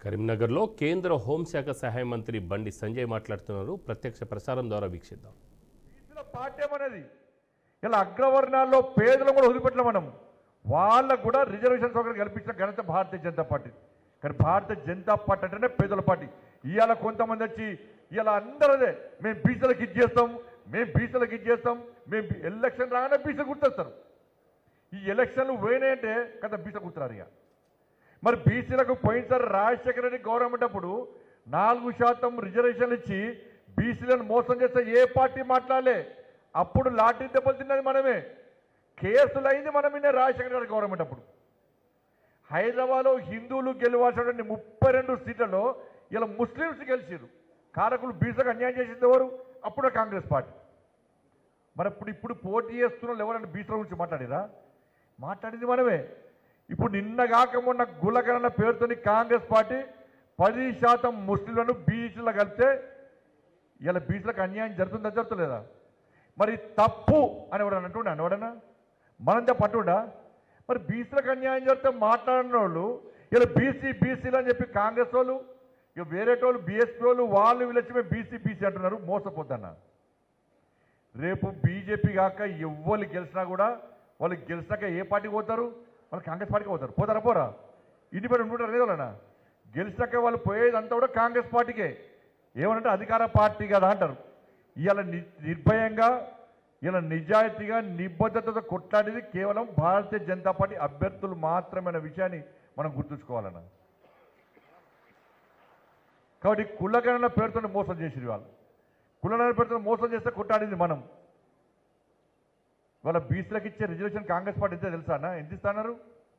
కరీంనగర్లో కేంద్ర హోంశాఖ సహాయ మంత్రి బండి సంజయ్ మాట్లాడుతున్నారు. ప్రత్యక్ష ప్రసారం ద్వారా వీక్షిద్దాం. పాఠ్యం అనేది ఇలా అగ్రవర్ణాల్లో పేదలను కూడా వదిలిపెట్టలేం. మనం వాళ్ళకు కూడా రిజర్వేషన్ సౌకర్యం కల్పించిన ఘనత భారతీయ జనతా పార్టీ. కానీ భారతీయ జనతా పార్టీ అంటేనే పేదల పార్టీ. ఇవాళ కొంతమంది వచ్చి ఇలా అందరూ అదే మేము బీసీలకు ఇది చేస్తాం, మేము బీసీలకు ఇది చేస్తాం, మేము ఎలక్షన్ రాగానే బీసీలు గుర్తొస్తారు. ఈ ఎలక్షన్లు పోయినాయంటే కదా బీసీలు గుర్తురారు. ఇక మరి బీసీలకు పోయినసారి రాజశేఖర రెడ్డి గవర్నమెంట్ అప్పుడు 4% రిజర్వేషన్లు ఇచ్చి బీసీలను మోసం చేస్తే ఏ పార్టీ మాట్లాడలే. అప్పుడు లాఠీ దెబ్బలు తిన్నది మనమే, కేసులు అయింది మనమే. రాజశేఖర రెడ్డి గవర్నమెంట్ అప్పుడు హైదరాబాద్లో హిందువులు గెలవాల్సినటువంటి 32 సీట్లలో ఇలా ముస్లిమ్స్ గెలిచారు. కారకులు బీసీలకు అన్యాయం చేసింది ఎవరు? అప్పుడు కాంగ్రెస్ పార్టీ. మరి ఇప్పుడు పోటీ చేస్తున్న వాళ్ళు ఎవరైనా బీసీల గురించి మాట్లాడారా? మాట్లాడింది మనమే. ఇప్పుడు నిన్నగాక మొన్న గులకరణ పేరుతోని కాంగ్రెస్ పార్టీ 10% ముస్లింలను బీసీలో కలిపితే ఇలా బీసీలకు అన్యాయం జరుగుతుందా జరుగుతలేదా? మరి తప్పు అని ఎవడన్నా అంటుండే అనవాడన్నా? మనం చెప్పంటుండా? మరి బీసీలకు అన్యాయం జరిగితే మాట్లాడిన వాళ్ళు ఇలా బీసీలు అని చెప్పి కాంగ్రెస్ వాళ్ళు ఇక వేరేటోళ్ళు బీఎస్పీ వాళ్ళు వీళ్ళొచ్చి మేము బీసీ అంటున్నారు. మోసపోద్దన్న. రేపు బీజేపీ కాక ఎవ్వరు గెలిచినా కూడా వాళ్ళు గెలిచినాక ఏ పార్టీకి పోతారు? వాళ్ళు కాంగ్రెస్ పార్టీకి పోతారు. పోరా? ఇండిపెండెంట్ ఉంటారు లేదు వాళ్ళనా? గెలిచినాక వాళ్ళు పోయేదంతా కూడా కాంగ్రెస్ పార్టీకే. ఏమనంటే అధికార పార్టీ కదా అంటారు. ఇవాళ నిర్భయంగా ఇలా నిజాయితీగా నిబద్ధతతో కొట్లాడేది కేవలం భారతీయ జనతా పార్టీ అభ్యర్థులు మాత్రమే విషయాన్ని మనం గుర్తుంచుకోవాలన్న. కాబట్టి కులగణన పేరుతో మోసం చేసిరు వాళ్ళు. కులగణన పేరుతో మోసం చేస్తే కొట్టాడింది మనం. వాళ్ళ బీసీలకు ఇచ్చే రిజర్వేషన్ కాంగ్రెస్ పార్టీ ఎంత తెలుసా అన్న? ఎంత ఇస్తున్నారు?